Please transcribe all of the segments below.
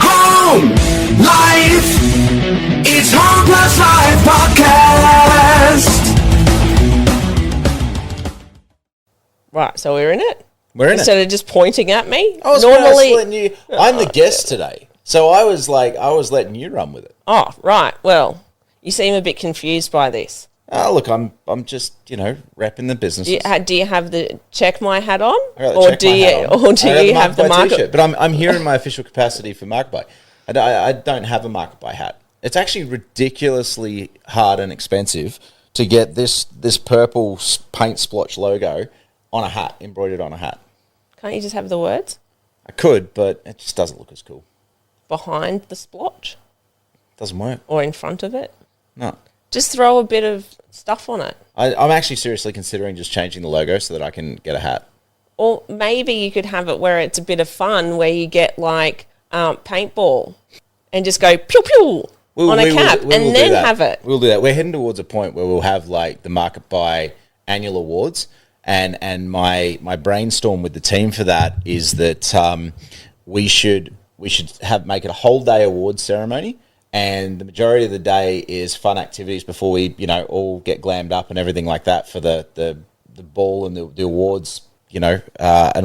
Home Life. It's Home Plus Life Podcast. Right, so we're in it? We're in Instead it. of just pointing at me? I was letting you. I'm the guest today, so I was letting you run with it. Oh, right. Well, you seem a bit confused by this. Oh, look, I'm just repping the business. Do you have the check my hat on, Or do you have the market? T-shirt? But I'm here in my official capacity for Market Buy. I don't have a Market Buy hat. It's actually ridiculously hard and expensive to get this purple paint splotch logo on a hat, embroidered on a hat. Can't you just have the words I could, but it just doesn't look as cool. behind the splotch Doesn't work. or in front of it? No. Just throw a bit of stuff on it. I'm actually seriously considering just changing the logo so that I can get a hat. Or maybe you could have it where it's a bit of fun, where you get like paintball and just go pew pew on a cap and then have it. We'll do that. We're heading towards a point where we'll have like the Market Buy annual awards, and my brainstorm with the team for that is that we should make it a whole day awards ceremony. And the majority of the day is fun activities before we, all get glammed up and everything like that for the ball and the awards, and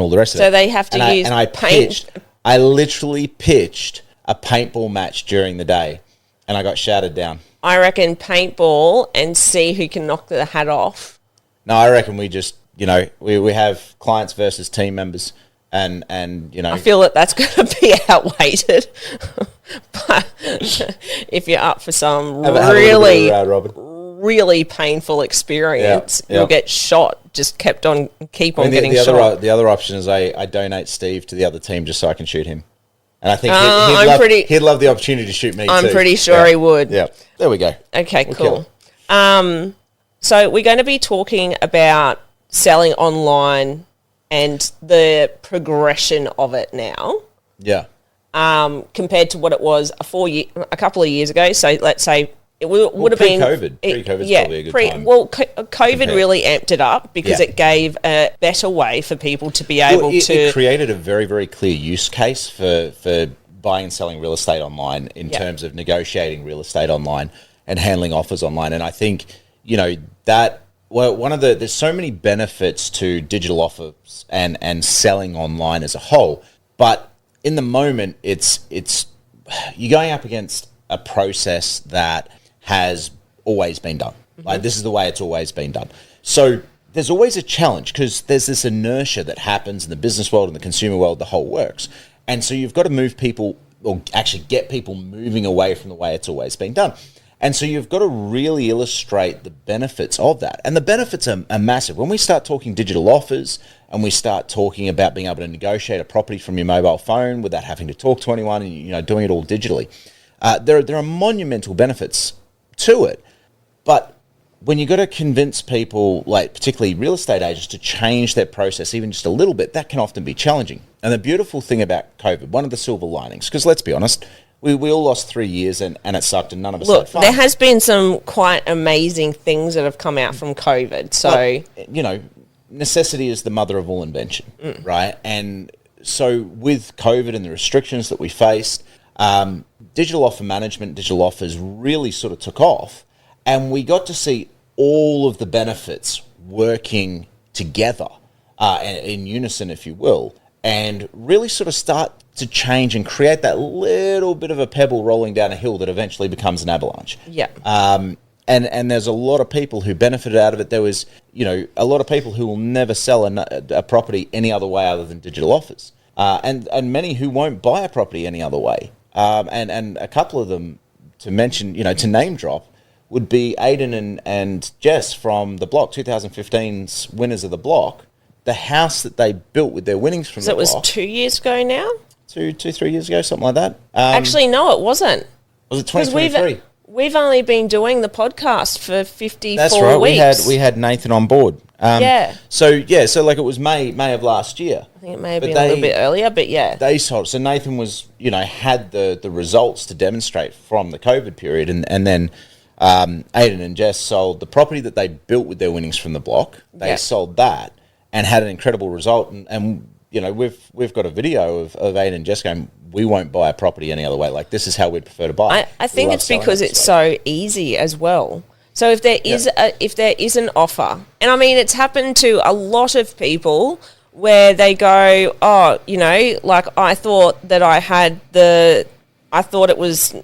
all the rest of it. So they have to use paint. I literally pitched a paintball match during the day, and I got shouted down. I reckon paintball and see who can knock the hat off. No, I reckon we just, we have clients versus team members. And I feel that's going to be outweighted. But if you're up for some really painful experience, you'll get shot. Just keep on getting shot. The other option is I donate Steve to the other team just so I can shoot him. And I think he'd love the opportunity to shoot me too. I'm pretty sure he would. Yeah, there we go. Okay, cool. So we're going to be talking about selling online and the progression of it now. Yeah. Compared to what it was a couple of years ago. So let's say it would have been pre-COVID. Pre-COVID's probably a good time. Well, COVID really amped it up because it gave a better way for people to be able to. It created a very, very clear use case for buying and selling real estate online in terms of negotiating real estate online and handling offers online. And I think that. Well, there's so many benefits to digital offers and selling online as a whole, but in the moment, it's you're going up against a process that has always been done. Mm-hmm. Like this is the way it's always been done. So there's always a challenge because there's this inertia that happens in the business world and the consumer world, the whole works. And so you've got to move people or actually get people moving away from the way it's always been done. And so you've got to really illustrate the benefits of that. And the benefits are massive. When we start talking digital offers and we start talking about being able to negotiate a property from your mobile phone without having to talk to anyone and doing it all digitally, there are monumental benefits to it. But when you've got to convince people, like particularly real estate agents, to change their process even just a little bit, that can often be challenging. And the beautiful thing about COVID, one of the silver linings, because let's be honest, we all lost 3 years and it sucked and none of us had fun. There has been some quite amazing things that have come out from COVID. So, necessity is the mother of all invention, right? And so with COVID and the restrictions that we faced, digital offer management, digital offers really sort of took off. And we got to see all of the benefits working together in unison, if you will, and really sort of start to change and create that little bit of a pebble rolling down a hill that eventually becomes an avalanche. Yeah. And there's a lot of people who benefited out of it. There was, a lot of people who will never sell a property any other way other than digital offers. And many who won't buy a property any other way. And a couple of them to mention, to name drop, would be Aidan and Jess from The Block, 2015's winners of The Block. The house that they built with their winnings from The Block. So it was 2 years ago now? 3 years ago, something like that. Actually, no, it wasn't. Was it 2023? We've only been doing the podcast for 54 That's right. weeks. We had Nathan on board. So like it was May of last year. I think it may have been a little bit earlier, but yeah. They sold. So Nathan was, had the results to demonstrate from the COVID period, and then Aidan and Jess sold the property that they built with their winnings from The Block. They sold that and had an incredible result, and we've got a video of Aiden and Jess going, we won't buy a property any other way. Like, this is how we'd prefer to buy. I think it's because it's so easy as well. So if there is an offer, and I mean, it's happened to a lot of people where they go, oh, like I thought it was,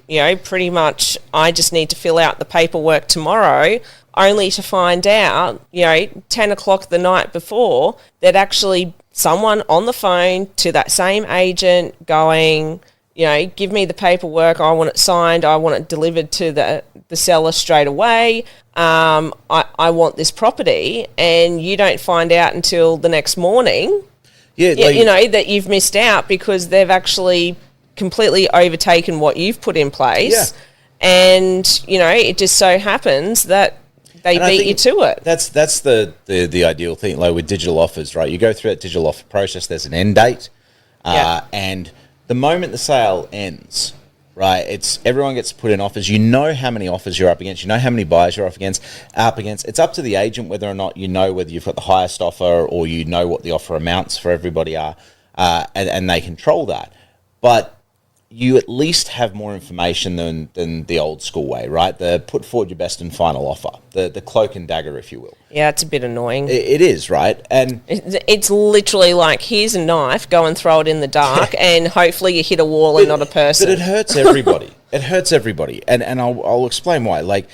pretty much I just need to fill out the paperwork tomorrow, only to find out, 10 o'clock the night before, that actually someone on the phone to that same agent going, give me the paperwork, I want it signed, I want it delivered to the seller straight away, I want this property, and you don't find out until the next morning, that you've missed out because they've actually completely overtaken what you've put in place, and, it just so happens that they beat you to it. That's the ideal thing, like with digital offers, right? You go through that digital offer process, there's an end date, and the moment the sale ends, right, it's everyone gets put in offers. You know how many offers you're up against. You know how many buyers you're up against. It's up to the agent whether or not whether you've got the highest offer or what the offer amounts for everybody are, and they control that. But you at least have more information than the old school way, right? The put forward your best and final offer, the cloak and dagger, if you will. Yeah, it's a bit annoying. It is, right? And it's literally like, here's a knife, go and throw it in the dark, and hopefully you hit a wall and not a person. But it hurts everybody. It hurts everybody. And I'll explain why. Like,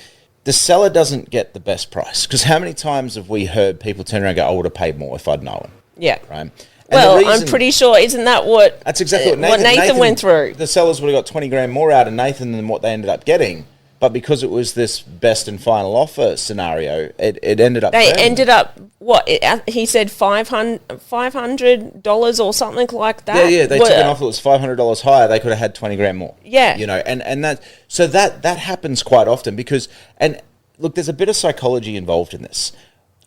the seller doesn't get the best price. Because how many times have we heard people turn around and go, I would have paid more if I'd known? Yeah. Right? Well, I'm pretty sure, isn't that what... That's exactly what Nathan went through. The sellers would have got 20 grand more out of Nathan than what they ended up getting. But because it was this best and final offer scenario, it ended up... They ended up, he said $500 or something like that? Yeah, they took an offer that was $500 higher, they could have had 20 grand more. Yeah. And that... So that happens quite often because... And look, there's a bit of psychology involved in this.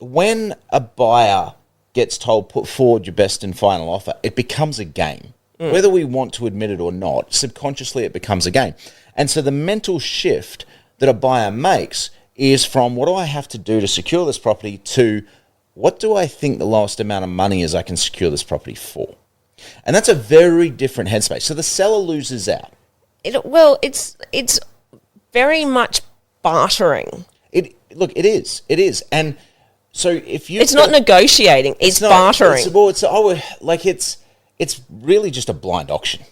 When a buyer gets told, put forward your best and final offer, it becomes a game. Whether we want to admit it or not, subconsciously it becomes a game. And so the mental shift that a buyer makes is from, what do I have to do to secure this property, to what do I think the lowest amount of money is I can secure this property for? And that's a very different headspace. So the seller loses out. It's very much bartering. It is. And so if you... It's not negotiating, it's bartering. It's really just a blind auction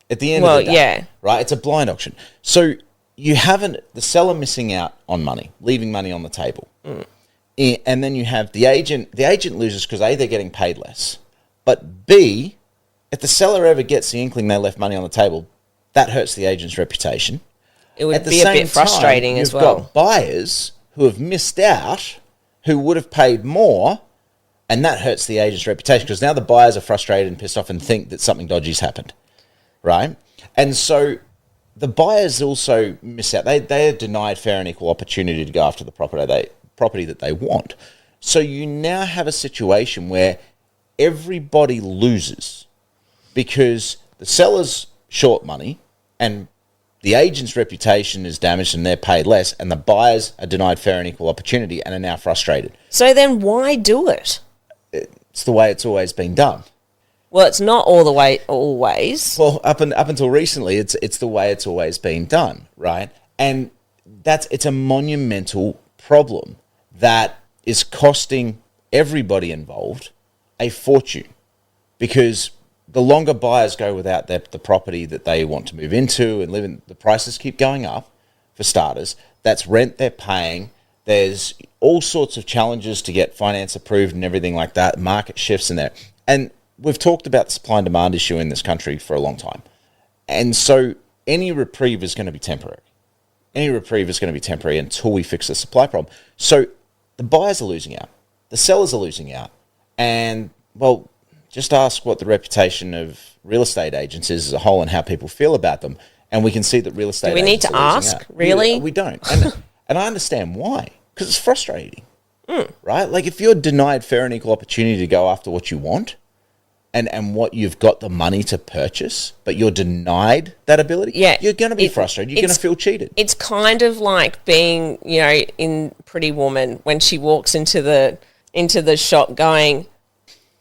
at the end of the day. Yeah. Right? It's a blind auction. So you haven't the seller missing out on money, leaving money on the table. And then you have the agent. The agent loses because A, they're getting paid less. But B, if the seller ever gets the inkling they left money on the table, that hurts the agent's reputation. It would be a bit frustrating as well. You've got buyers who have missed out, who would have paid more, and that hurts the agent's reputation because now the buyers are frustrated and pissed off and think that something dodgy's happened, right? And so the buyers also miss out. They are denied fair and equal opportunity to go after the property that they want. So you now have a situation where everybody loses because the seller's short money and the agent's reputation is damaged and they're paid less, and the buyers are denied fair and equal opportunity and are now frustrated. So then why do it? It's the way it's always been done. Well, it's not all the way always. Well, up until recently, it's the way it's always been done, right? And it's a monumental problem that is costing everybody involved a fortune, because the longer buyers go without the property that they want to move into and live in, the prices keep going up, for starters. That's rent they're paying. There's all sorts of challenges to get finance approved and everything like that. Market shifts in there. And we've talked about the supply and demand issue in this country for a long time. And so any reprieve is going to be temporary. Any reprieve is going to be temporary until we fix the supply problem. So the buyers are losing out. The sellers are losing out. And, well, just ask what the reputation of real estate agents is as a whole and how people feel about them. And we can see that real estate agents do we need to ask, out. really? We don't. And I understand why. Because it's frustrating, right? Like, if you're denied fair and equal opportunity to go after what you want and what you've got the money to purchase, but you're denied that ability, you're going to be frustrated. You're going to feel cheated. It's kind of like being, in Pretty Woman when she walks into the shop going,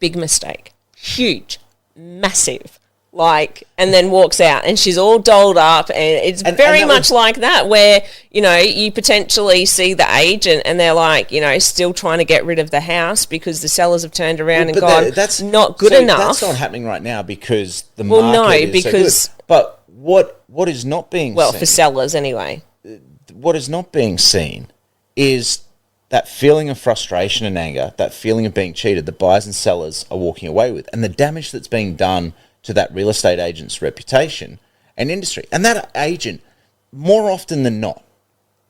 big mistake. huge, massive. Like, and then walks out and she's all dolled up, and it's very much like that, where, you know, you potentially see the agent and they're like, you know, still trying to get rid of the house because the sellers have turned around and gone, that's not good enough. That's not happening right now because the market is so good. But what is not being seen, for sellers anyway, what is not being seen is that feeling of frustration and anger, that feeling of being cheated, that buyers and sellers are walking away with, and the damage that's being done to that real estate agent's reputation and industry. And that agent, more often than not,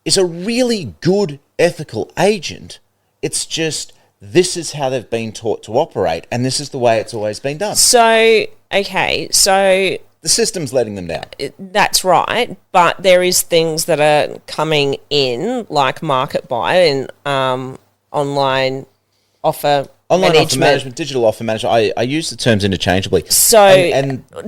is a really good, ethical agent. It's just, this is how they've been taught to operate, and this is the way it's always been done. So, okay, so the system's letting them down. That's right, but there is things that are coming in, like market buy and online offer management, digital offer management. I use the terms interchangeably. So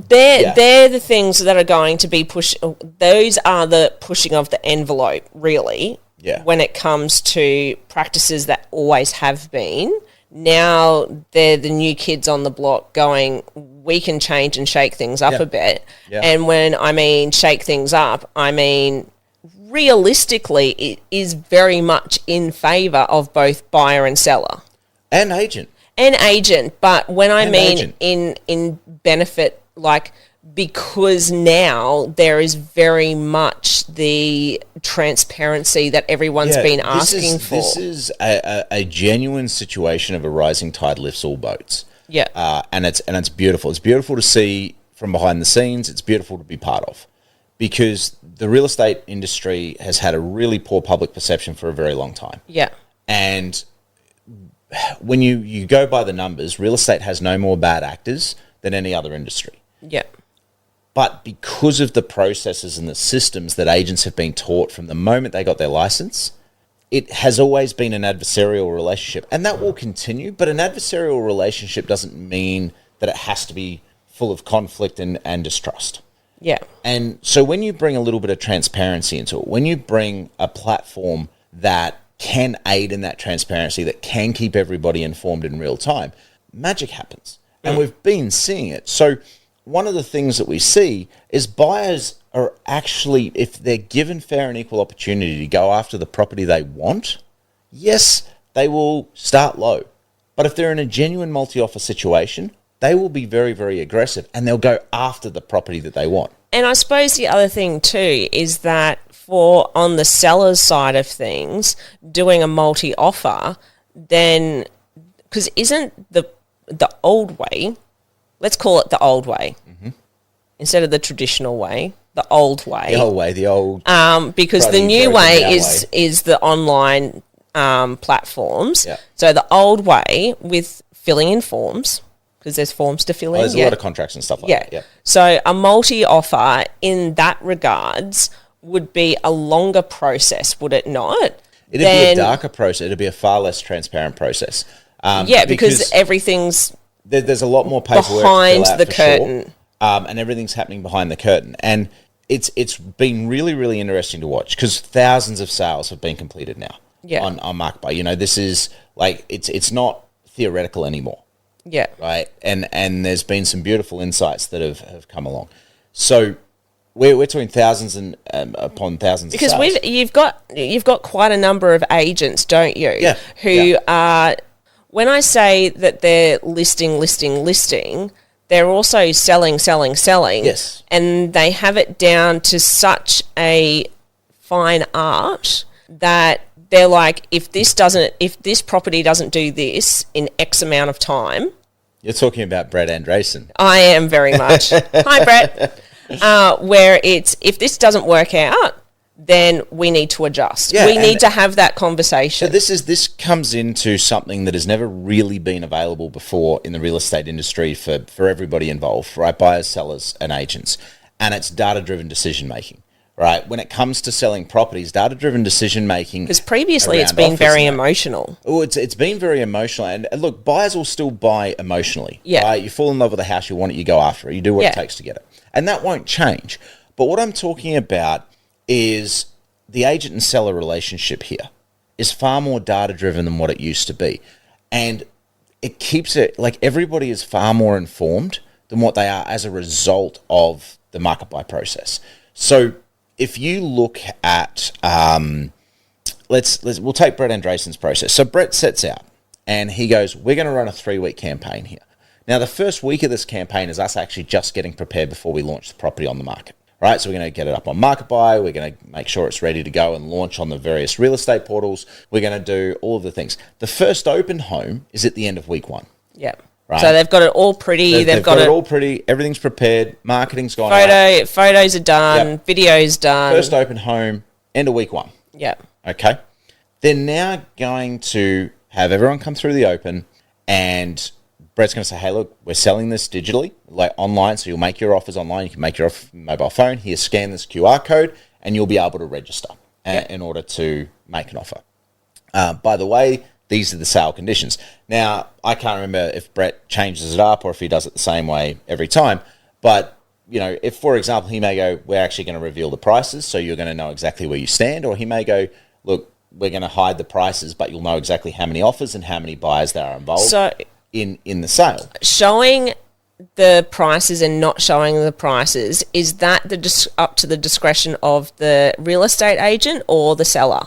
they're the things that are going to be pushed. Those are the pushing of the envelope, really. Yeah. When it comes to practices that always have been, now they're the new kids on the block going, we can change and shake things up a bit. Yeah. And when I mean shake things up, I mean realistically, it is very much in favour of both buyer and seller. And agent. But when I mean in benefit, like, because now there is very much the transparency that everyone's been asking for. This is a genuine situation of a rising tide lifts all boats. Yeah. And it's beautiful. It's beautiful to see from behind the scenes. It's beautiful to be part of, because the real estate industry has had a really poor public perception for a very long time. Yeah. And when you go by the numbers, real estate has no more bad actors than any other industry. Yeah. But because of the processes and the systems that agents have been taught from the moment they got their license, it has always been an adversarial relationship. And that will continue, but an adversarial relationship doesn't mean that it has to be full of conflict and distrust. Yeah. And so when you bring a little bit of transparency into it, when you bring a platform that can aid in that transparency, that can keep everybody informed in real time, magic happens. And we've been seeing it. So one of the things that we see is buyers are actually, if they're given fair and equal opportunity to go after the property they want, yes, they will start low. But if they're in a genuine multi-offer situation, they will be very, very aggressive, and they'll go after the property that they want. And I suppose the other thing too is that for on the seller's side of things, doing a multi-offer, then, because isn't the old way, let's call it the old way, instead of the traditional way, the old way. The old way, the old. Because the new way is the online platforms. Yeah. So the old way with filling in forms, because there's forms to fill in. There's a lot of contracts and stuff like that. Yeah. So a multi-offer in that regards would be a longer process, would it not? It'd be a darker process. It'd be a far less transparent process. Because everything's there's a lot more paperwork behind the curtain. Sure, and everything's happening behind the curtain. And it's been really, really interesting to watch, because thousands of sales have been completed now on Mark Buy. You know, this is like, it's not theoretical anymore. Yeah. Right. And there's been some beautiful insights that have come along. So we're talking thousands and upon thousands because of sales. you've got quite a number of agents, don't you? Yeah. Who are, when I say that they're listing, they're also selling. Yes. And they have it down to such a fine art that they're like, if this property doesn't do this in X amount of time. You're talking about Brett Andresen. I am very much. Hi, Brett. Where it's, if this doesn't work out, then we need to adjust. We need to have that conversation. So this comes into something that has never really been available before in the real estate industry for everybody involved, right? Buyers, sellers, and agents. And it's data-driven decision-making, right? When it comes to selling properties, data-driven decision-making. Because previously it's been very emotional. Oh, it's been very emotional. And look, buyers will still buy emotionally. Yeah. Right? You fall in love with a house, you want it, you go after it. You do what it takes to get it. And that won't change. But what I'm talking about is the agent and seller relationship here is far more data-driven than what it used to be. And it keeps it like everybody is far more informed than what they are as a result of the market buy process. So if you look at, we'll take Brett Andreessen's process. So Brett sets out and he goes, we're going to run a 3-week campaign here. Now, the first week of this campaign is us actually just getting prepared before we launch the property on the market, right? So we're going to get it up on Market Buy. We're going to make sure it's ready to go and launch on the various real estate portals. We're going to do all of the things. The first open home is at the end of week 1. Yeah. Right? So they've got it all pretty. They've got it all pretty. Everything's prepared. Marketing's gone out. Photos are done. Yep. Videos done. First open home, end of week 1. Yeah. Okay. They're now going to have everyone come through the open, and Brett's going to say, hey, look, we're selling this digitally, like online, so you'll make your offers online. You can make your offer from mobile phone. Here, scan this QR code, and you'll be able to register in order to make an offer. By the way, these are the sale conditions. Now, I can't remember if Brett changes it up or if he does it the same way every time, but if, for example, he may go, we're actually going to reveal the prices, so you're going to know exactly where you stand, or he may go, look, we're going to hide the prices, but you'll know exactly how many offers and how many buyers there are involved in the sale. Showing the prices and not showing the prices, is that up to the discretion of the real estate agent or the seller?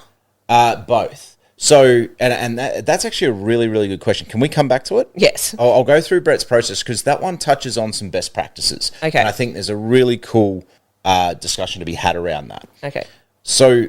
Both. So, and that's actually a really, really good question. Can we come back to it? Yes. I'll go through Brett's process because that one touches on some best practices. Okay. And I think there's a really cool discussion to be had around that. Okay. So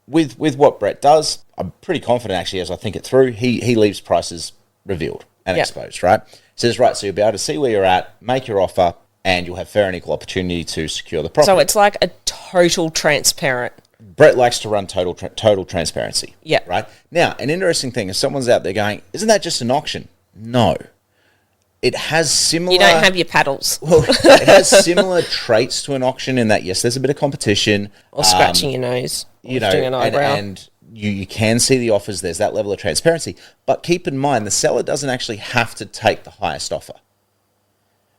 with what Brett does, I'm pretty confident actually as I think it through, he leaves prices revealed and exposed, right? Says, right, so you'll be able to see where you're at, make your offer, and you'll have fair and equal opportunity to secure the property. So it's like a total transparent. Brett likes to run total transparency. Yeah. Right? Now, an interesting thing is someone's out there going, isn't that just an auction? No. It has similar... You don't have your paddles. Well, it has similar traits to an auction in that, yes, there's a bit of competition. Or scratching your nose. Or doing an eyebrow. And you can see the offers. There's that level of transparency. But keep in mind, the seller doesn't actually have to take the highest offer.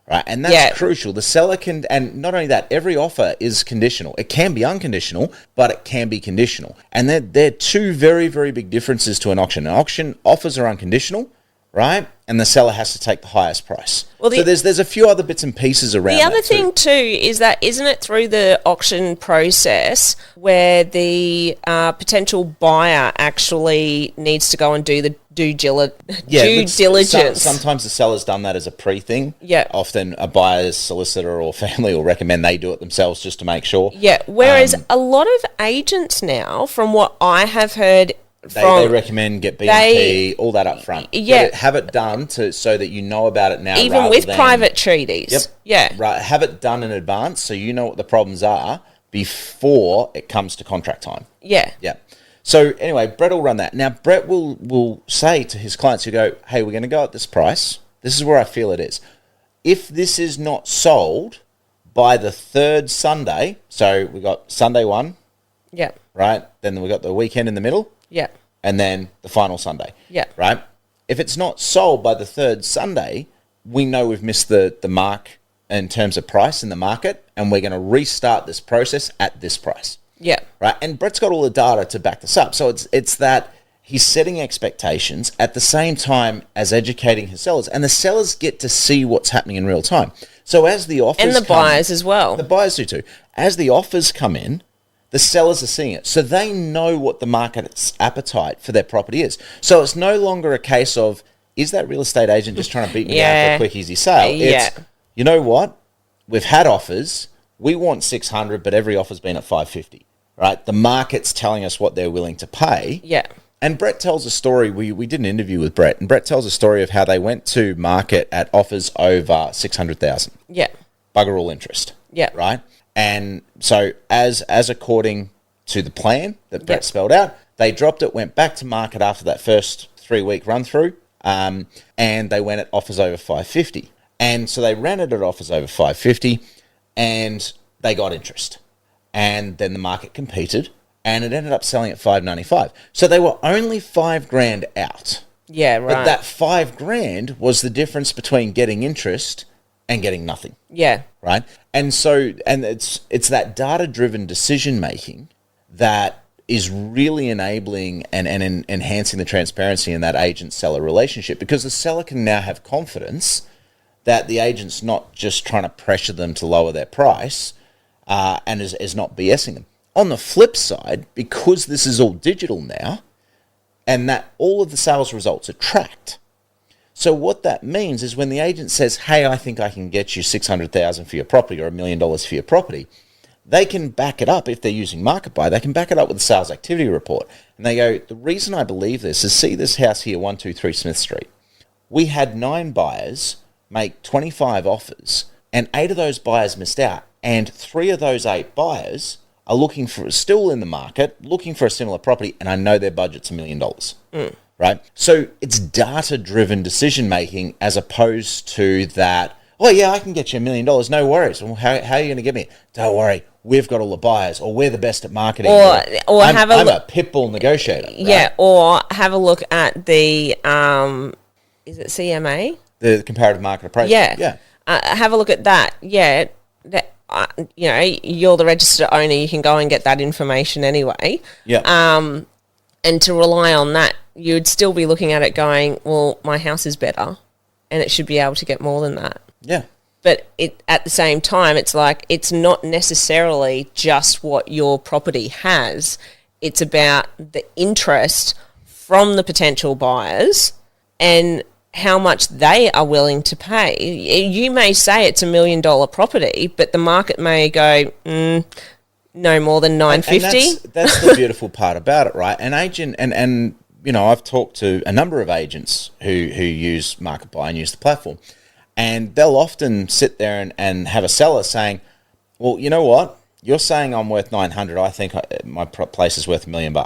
Right, and that's crucial. The seller can, and not only that, every offer is conditional. It can be unconditional, but it can be conditional. And they're two very, very big differences to an auction. An auction offers are unconditional, right? And the seller has to take the highest price. Well, so there's a few other bits and pieces around. The other thing too is that isn't it through the auction process where the potential buyer actually needs to go and do the due diligence? Sometimes the seller's done that as a pre-thing. Yeah. Often a buyer's solicitor or family will recommend they do it themselves just to make sure. Yeah. Whereas a lot of agents now, from what I have heard, they recommend get BNP, all that up front. Yeah. Have it done so that you know about it now. Even with private treaties. Yep. Yeah. Right. Have it done in advance so you know what the problems are before it comes to contract time. Yeah. Yeah. So anyway, Brett will run that. Now, Brett will say to his clients who go, hey, we're going to go at this price. This is where I feel it is. If this is not sold by the third Sunday, so we got Sunday 1. Yeah. Right. Then we got the weekend in the middle. Yeah. And then the final Sunday. Yeah. Right? If it's not sold by the third Sunday, we know we've missed the mark in terms of price in the market, and we're going to restart this process at this price. Yeah. Right? And Brett's got all the data to back this up. So it's that he's setting expectations at the same time as educating his sellers, and the sellers get to see what's happening in real time. So as the offers and the buyers as well. The buyers do too. As the offers come in, the sellers are seeing it. So they know what the market's appetite for their property is. So it's no longer a case of, is that real estate agent just trying to beat me out for a quick, easy sale? It's, you know what? We've had offers. We want 600, but every offer's been at 550, right? The market's telling us what they're willing to pay. Yeah. And Brett tells a story. We did an interview with Brett, and Brett tells a story of how they went to market at offers over 600,000. Yeah. Bugger all interest. Yeah. Right? And so as according to the plan that Brett spelled out, they dropped it, went back to market after that first 3-week run through, and they went at offers over 550. And so they ran it at offers over 550, and they got interest. And then the market competed, and it ended up selling at 595. So they were only $5,000 out. Yeah, right. But that $5,000 was the difference between getting interest and getting nothing. Yeah. Right? And so, and it's that data-driven decision-making that is really enabling and enhancing the transparency in that agent-seller relationship, because the seller can now have confidence that the agent's not just trying to pressure them to lower their price and is not BSing them. On the flip side, because this is all digital now, and that all of the sales results are tracked. So what that means is when the agent says, hey, I think I can get you $600,000 for your property or $1 million for your property, they can back it up. If they're using MarketBuy, they can back it up with a sales activity report. And they go, the reason I believe this is, see this house here, 123 Smith Street. We had 9 buyers make 25 offers, and 8 of those buyers missed out. And 3 of those 8 buyers are still in the market, looking for a similar property, and I know their budget's $1 million. Right? So it's data-driven decision-making as opposed to that, oh, yeah, I can get you $1 million, no worries. Well, how are you going to get me? Don't worry, we've got all the buyers, or we're the best at marketing. Or I'm a pit bull negotiator. Right? Yeah, or have a look at the, is it CMA? The comparative market appraisal. Yeah. Have a look at that. Yeah. You're the registered owner. You can go and get that information anyway. Yeah. And to rely on that, you'd still be looking at it going, well, my house is better and it should be able to get more than that. Yeah. But at the same time, it's like, it's not necessarily just what your property has. It's about the interest from the potential buyers and how much they are willing to pay. You may say it's $1 million property, but the market may go, no more than $950. And that's the beautiful part about it, right? An agent, and I've talked to a number of agents who use MarketBuy and use the platform, and they'll often sit there and have a seller saying, well, you know what? You're saying I'm worth 900. I think my place is worth $1 million.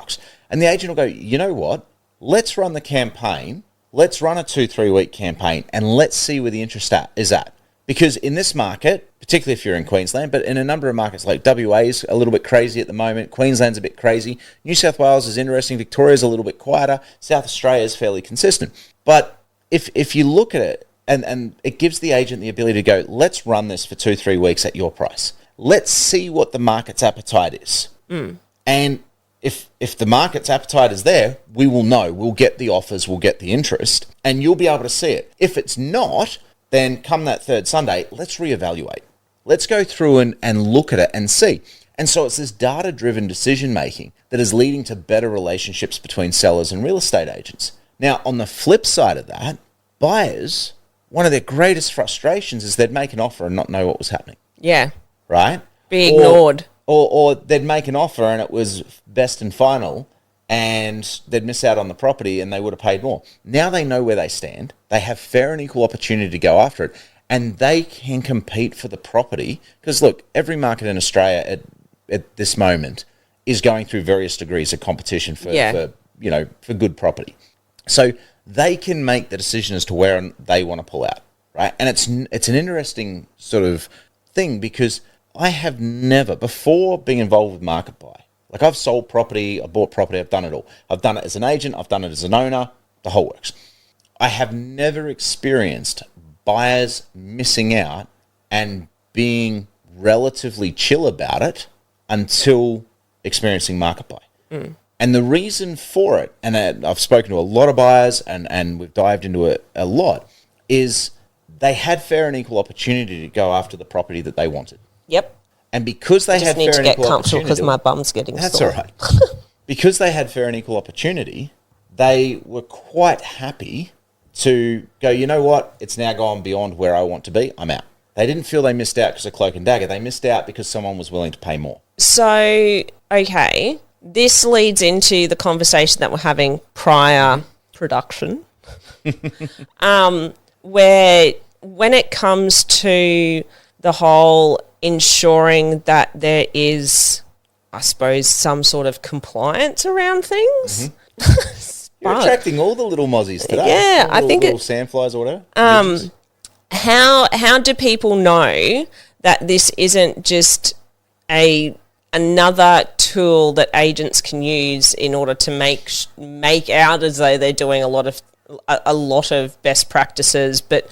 And the agent will go, you know what? Let's run the campaign. Let's run a 2-3 week campaign and let's see where the interest is at. Because in this market, particularly if you're in Queensland, but in a number of markets like WA is a little bit crazy at the moment, Queensland's a bit crazy, New South Wales is interesting, Victoria's a little bit quieter, South Australia is fairly consistent. But if you look at it, and it gives the agent the ability to go, let's run this for 2-3 weeks at your price. Let's see what the market's appetite is. And if the market's appetite is there, we will know. We'll get the offers, we'll get the interest, and you'll be able to see it. If it's not, then come that third Sunday, let's reevaluate. Let's go through and look at it and see. And so it's this data-driven decision-making that is leading to better relationships between sellers and real estate agents. Now, on the flip side of that, buyers, one of their greatest frustrations is they'd make an offer and not know what was happening. Yeah. Right? Be ignored. Or they'd make an offer and it was best and final and they'd miss out on the property and they would have paid more. Now they know where they stand. They have fair and equal opportunity to go after it and they can compete for the property. Because look, every market in Australia at this moment is going through various degrees of competition for good property. So they can make the decision as to where they want to pull out, right? And it's an interesting sort of thing because I have never, before being involved with MarketBuy, like I've sold property, I've bought property, I've done it all. I've done it as an agent, I've done it as an owner, the whole works. I have never experienced buyers missing out and being relatively chill about it until experiencing MarketBuy. And the reason for it, and I've spoken to a lot of buyers and we've dived into it a lot, is they had fair and equal opportunity to go after the property that they wanted. Yep. And because they had fair and equal opportunity... just need to get comfortable because my bum's getting sore. That's all right. Because they had fair and equal opportunity, they were quite happy to go, you know what, it's now gone beyond where I want to be, I'm out. They didn't feel they missed out because of cloak and dagger. They missed out because someone was willing to pay more. So, okay, this leads into the conversation that we're having prior production, where when it comes to the whole ensuring that there is, I suppose, some sort of compliance around things. You're attracting all the little mozzies today. Yeah, I think little sandflies or whatever. How do people know that this isn't just another tool that agents can use in order to make out as though they're doing a lot of best practices, but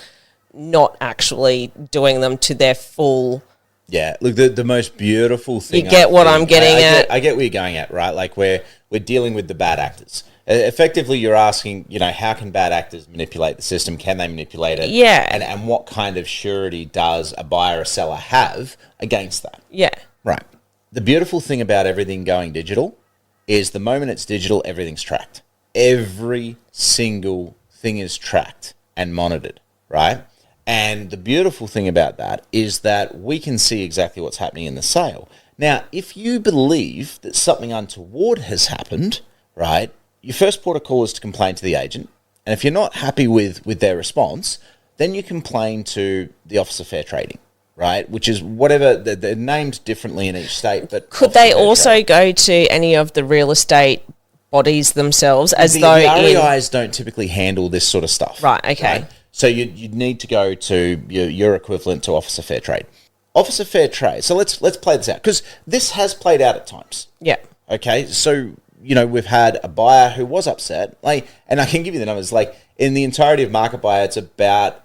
not actually doing them to their full Yeah, look, the most beautiful thing. You get what I'm getting at. I get where you're going at, right? Like we're dealing with the bad actors. Effectively, you're asking, how can bad actors manipulate the system? Can they manipulate it? Yeah. And what kind of surety does a buyer or seller have against that? Yeah. Right. The beautiful thing about everything going digital is the moment it's digital, everything's tracked. Every single thing is tracked and monitored, right? And the beautiful thing about that is that we can see exactly what's happening in the sale. Now, if you believe that something untoward has happened, right, your first port of call is to complain to the agent. And if you're not happy with their response, then you complain to the Office of Fair Trading, right, which is whatever, they're named differently in each state. But could they also go to any of the real estate bodies themselves the REIs don't typically handle this sort of stuff. Right, okay. Right? So you'd need to go to your equivalent to Office of Fair Trade. Office of Fair Trade. So let's play this out, because this has played out at times. Yeah. Okay. So we've had a buyer who was upset. And I can give you the numbers. Like in the entirety of Market Buyer, it's about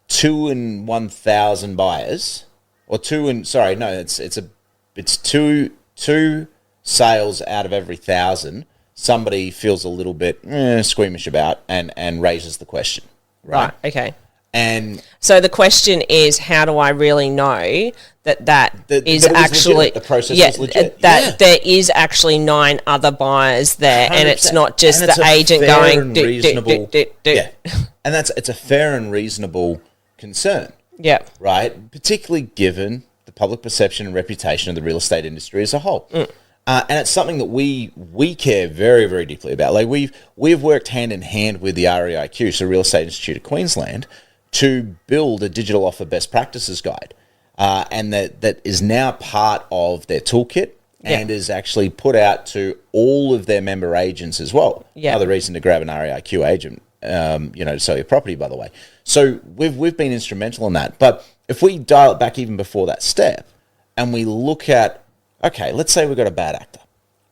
2 in 1,000 buyers, or it's two sales out of every 1,000. Somebody feels a little bit squeamish about and raises the question. Right. Okay. And so the question is, how do I really know that is actually legit, the process is legit? There is actually 9 other buyers there, 100%. And it's not just the agent going do. Yeah, and it's a fair and reasonable concern. Yeah. Right. Particularly given the public perception and reputation of the real estate industry as a whole. And it's something that we care very, very deeply about. Like we've worked hand in hand with the REIQ, so Real Estate Institute of Queensland, to build a digital offer best practices guide, and that is now part of their toolkit and is actually put out to all of their member agents as well. Yeah. Another reason to grab an REIQ agent, to sell your property, by the way. So we've been instrumental in that. But if we dial it back even before that step, and we look at, okay, let's say we've got a bad actor,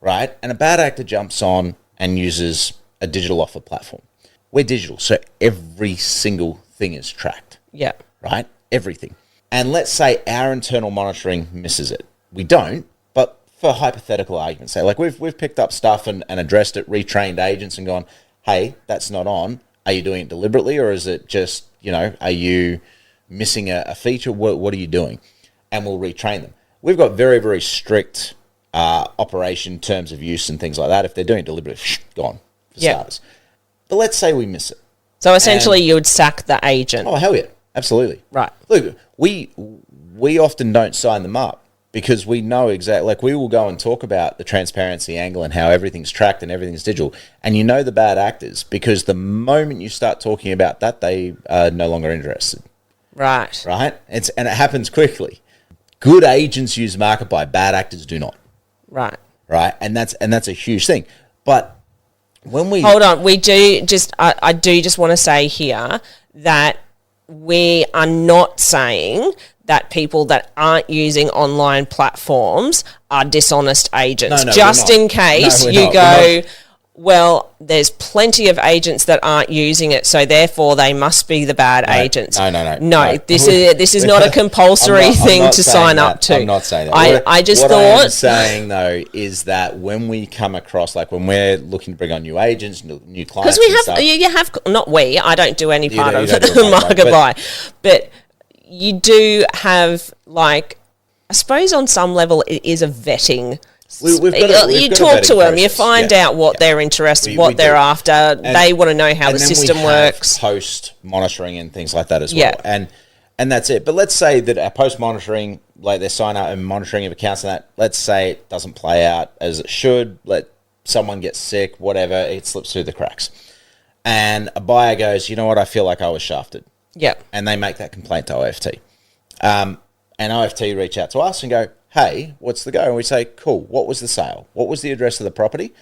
right? And a bad actor jumps on and uses a digital offer platform. We're digital, so every single thing is tracked. Yeah. Right? Everything. And let's say our internal monitoring misses it. We don't, but for hypothetical argument's sake, like we've picked up stuff and addressed it, retrained agents and gone, hey, that's not on. Are you doing it deliberately, or is it just, are you missing a feature? What are you doing? And we'll retrain them. We've got very, very strict operation terms of use and things like that. If they're doing it deliberately, gone for starters. But let's say we miss it. So essentially you would sack the agent. Oh, hell yeah. Absolutely. Right. Look, we often don't sign them up because we know exactly, like we will go and talk about the transparency angle and how everything's tracked and everything's digital. And the bad actors, because the moment you start talking about that, they are no longer interested. Right. Right? And it happens quickly. Good agents use Market Buy, bad actors do not. Right. Right? And that's a huge thing. But when we... Hold on, we do just... I do just want to say here that we are not saying that people that aren't using online platforms are dishonest agents. No, just in case you go... Well, there's plenty of agents that aren't using it, so therefore they must be the bad agents. No, this is not a compulsory thing to sign up to. I'm not saying that. What I'm saying, though, is that when we come across, like when we're looking to bring on new agents, new clients, because you have not we. I don't do any part of Market Buy, but you do have, like, I suppose on some level it is a vetting. You talk to them, you find out what they're interested, what they're after. They want to know how the system works. Post monitoring and things like that as well, and that's it. But let's say that our post monitoring, like their sign up and monitoring of accounts and that, let's say it doesn't play out as it should. Let someone get sick, whatever, it slips through the cracks, and a buyer goes, you know what, I feel like I was shafted. Yeah, and they make that complaint to OFT, and OFT reach out to us and go, hey, what's the go? And we say, cool, what was the sale? What was the address of the property?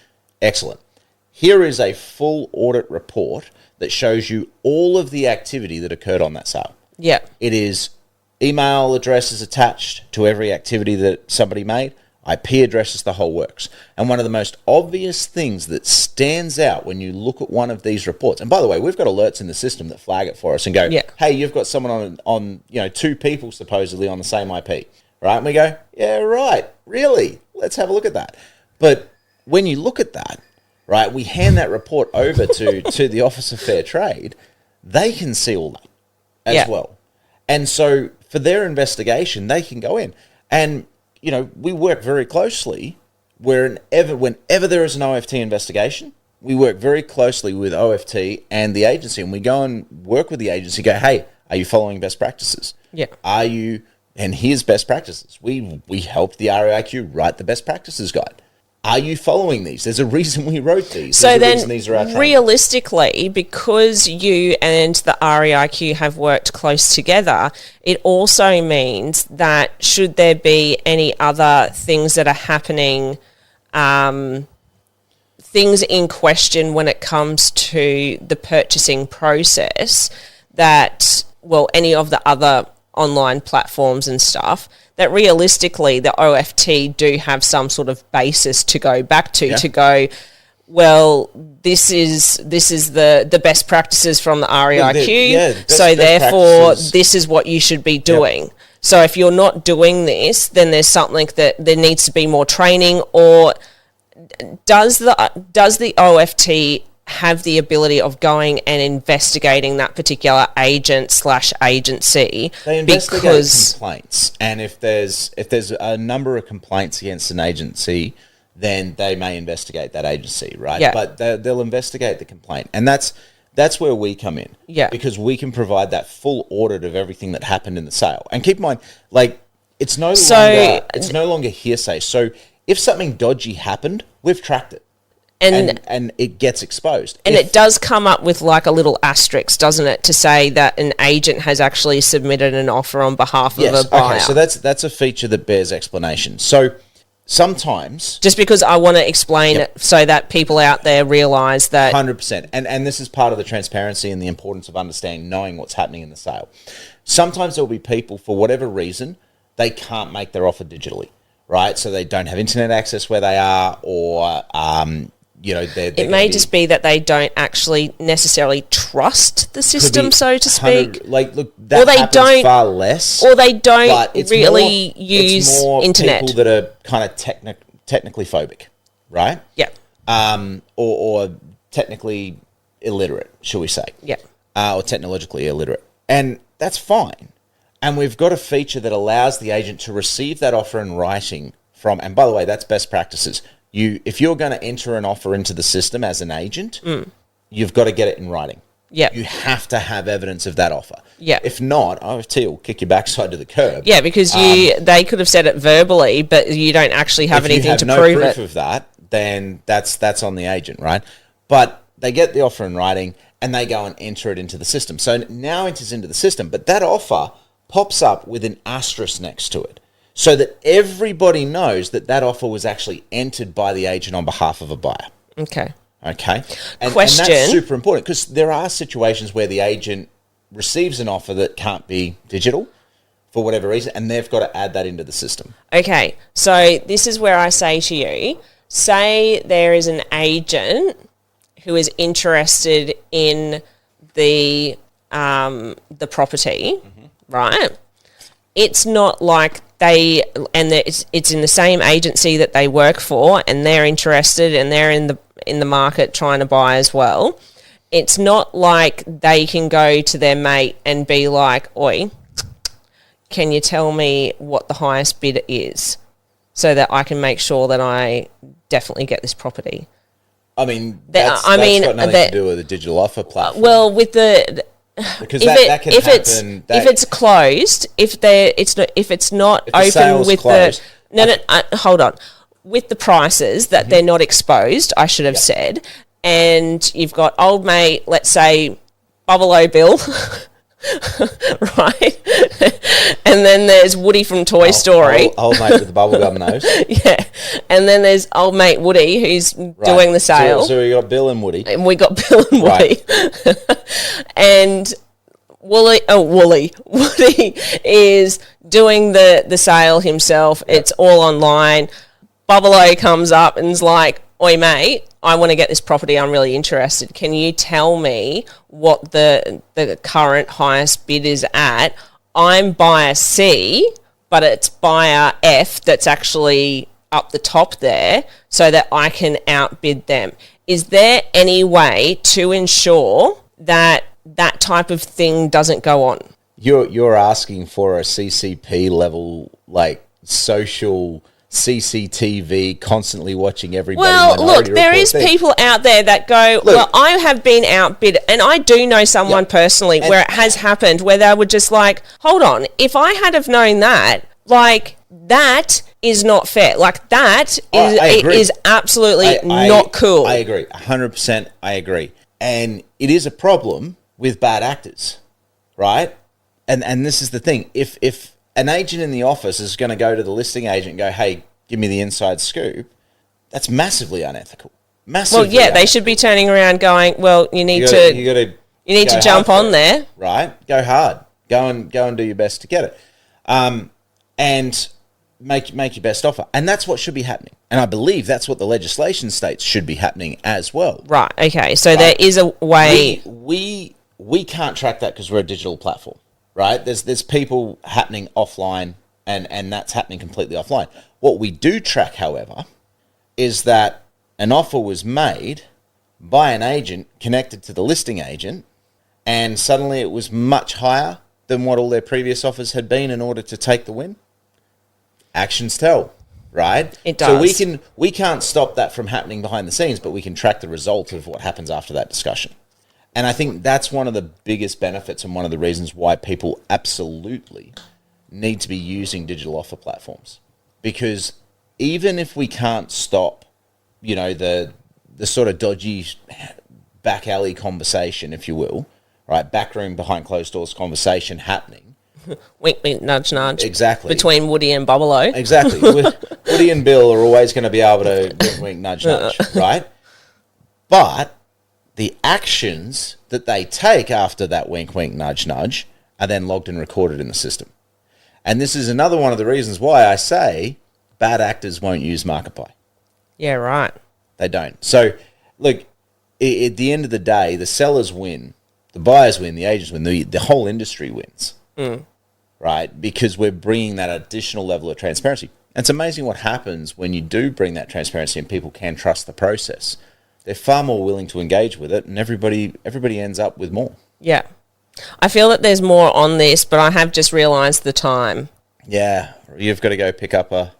Excellent. Here is a full audit report that shows you all of the activity that occurred on that sale. Yeah. It is email addresses attached to every activity that somebody made, IP addresses, the whole works. And one of the most obvious things that stands out when you look at one of these reports, and by the way, we've got alerts in the system that flag it for us and go, hey, you've got someone on 2 people supposedly on the same IP. right? And we go, yeah, right, really? Let's have a look at that. But when you look at that, right, we hand that report over to the Office of Fair Trade, they can see all that as well. And so for their investigation, they can go in. And, you know, we work very closely whenever there is an OFT investigation, we work very closely with OFT and the agency, and we go and work with the agency, go, hey, are you following best practices? Yeah. Are you, and here's best practices. We helped the RAIQ write the best practices guide. Are you following these? There's a reason we wrote these. So then, these are our training. realistically, because you and the REIQ have worked close together, it also means that should there be any other things that are happening, things in question when it comes to the purchasing process, that, well, any of the other online platforms and stuff, that realistically the OFT do have some sort of basis to go back to go, well, this is the best practices from the REIQ, so therefore this is what you should be doing. Yep. So if you're not doing this, then there's something that there needs to be more training. Or does the OFT have the ability of going and investigating that particular agent/agency? They investigate complaints, and if there's a number of complaints against an agency, then they may investigate that agency, right? Yeah. But they'll investigate the complaint, and that's where we come in, because we can provide that full audit of everything that happened in the sale. And keep in mind, like, it's no longer hearsay. So if something dodgy happened, we've tracked it. And it gets exposed. And it does come up with like a little asterisk, doesn't it, to say that an agent has actually submitted an offer on behalf of a buyer. Okay, so that's a feature that bears explanation. So sometimes... Just because I want to explain it so that people out there realise that... 100%. And this is part of the transparency and the importance of understanding, knowing what's happening in the sale. Sometimes there'll be people, for whatever reason, they can't make their offer digitally, right? So they don't have internet access where they are, or... it may just be that they don't actually necessarily trust the system, so to speak. Look, that happens far less. Or they don't really use it's more internet. People that are kind of technically phobic, right? Yeah. Or technically illiterate, shall we say? Yeah. Or technologically illiterate, and that's fine. And we've got a feature that allows the agent to receive that offer in writing from. And by the way, that's best practices. If you're going to enter an offer into the system as an agent, you've got to get it in writing. Yeah. You have to have evidence of that offer. Yeah. If not, OFT will kick your backside to the curb. Yeah, because they could have said it verbally, but you don't actually have anything to prove it. If you have no proof of that, then that's on the agent, right? But they get the offer in writing and they go and enter it into the system. So now it enters into the system, but that offer pops up with an asterisk next to it, so that everybody knows that offer was actually entered by the agent on behalf of a buyer. Okay. And Question. And that's super important, because there are situations where the agent receives an offer that can't be digital for whatever reason, and they've got to add that into the system. Okay, so this is where I say to you, say there is an agent who is interested in the property, right? It's not like it's in the same agency that they work for, and they're interested and they're in the market trying to buy as well. It's not like they can go to their mate and be like, "Oi, can you tell me what the highest bid is, so that I can make sure that I definitely get this property?" I mean, that's got nothing to do with the digital offer platform. Well, with the... Because that can happen. If it's closed, if it's not open with closed, hold on, with the prices that they're not exposed, I should have said, and you've got old mate, let's say Bubble O Bill, right, and then there's Woody from Toy Story, old mate with the bubblegum nose, yeah, and then there's old mate Woody who's doing the sale. So we got Bill and Woody, Woody, and Woody is doing the sale himself. Yep. It's all online. Bubble O comes up and is like, "Oi mate, I want to get this property. I'm really interested. Can you tell me what the current highest bid is at? I'm buyer C, but it's buyer F that's actually up the top there so that I can outbid them. Is there any way to ensure that that type of thing doesn't go on? You're asking for a CCP level, like social CCTV, constantly watching everybody. Well, look, there is people out there that go, well, I have been outbid, and I do know someone personally where it has happened, where they were just like, hold on, if I had have known that, like, that is not fair. Like, that is absolutely not cool. I agree. 100% I agree. And it is a problem with bad actors, right? And this is the thing. If an agent in the office is going to go to the listing agent and go, hey, give me the inside scoop, that's massively unethical. Massively unethical. They should be turning around going, well, you need to jump on there. Right? Go hard. Go and do your best to get it. And make your best offer. And that's what should be happening. And I believe that's what the legislation states should be happening as well. Right, okay. So there is a way... We can't track that because we're a digital platform, right? There's people happening offline, and that's happening completely offline. What we do track, however, is that an offer was made by an agent connected to the listing agent, and suddenly it was much higher than what all their previous offers had been in order to take the win. Actions tell, right? It does. So we can't stop that from happening behind the scenes, but we can track the result of what happens after that discussion. And I think that's one of the biggest benefits and one of the reasons why people absolutely need to be using digital offer platforms. Because even if we can't stop, the sort of dodgy back alley conversation, if you will, right, backroom behind closed doors conversation happening. Wink, wink, nudge, nudge. Exactly. Between Woody and Bubble-O. Exactly. Woody and Bill are always going to be able to wink, wink, nudge, nudge, right? But the actions that they take after that wink, wink, nudge, nudge are then logged and recorded in the system. And this is another one of the reasons why I say bad actors won't use Markiplier. Yeah, right. They don't. So, look, at the end of the day, the sellers win, the buyers win, the agents win, the whole industry wins, right? Because we're bringing that additional level of transparency. And it's amazing what happens when you do bring that transparency and people can trust the process. They're far more willing to engage with it, and everybody ends up with more. Yeah. I feel that there's more on this, but I have just realised the time. Yeah, you've got to go pick up a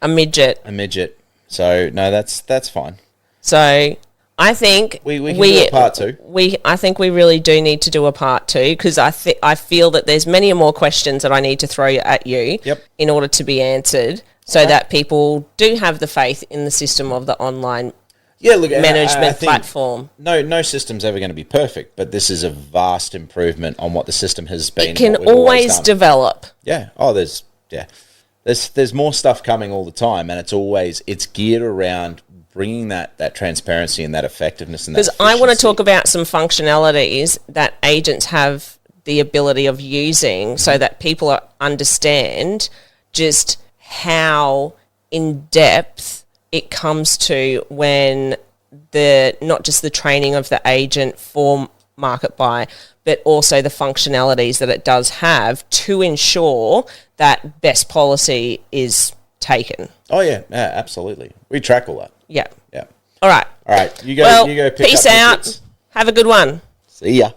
midget. A midget. So no, that's fine. So I think we can do a part two. I think we really do need to do a part two because I feel that there's many more questions that I need to throw at you in order to be answered, so that people do have the faith in the system of the online management platform. No system's ever going to be perfect, but this is a vast improvement on what the system has been. It can always develop. Yeah. Oh, there's more stuff coming all the time, and it's geared around bringing that transparency and that effectiveness and that efficiency. Because I want to talk about some functionalities that agents have the ability of using so that people understand just how in depth it comes to when not just the training of the agent for market buy, but also the functionalities that it does have to ensure that best policy is taken. Oh yeah, absolutely. We track all that. Yeah. Yeah. All right. You go pick peace up out. Have a good one. See ya.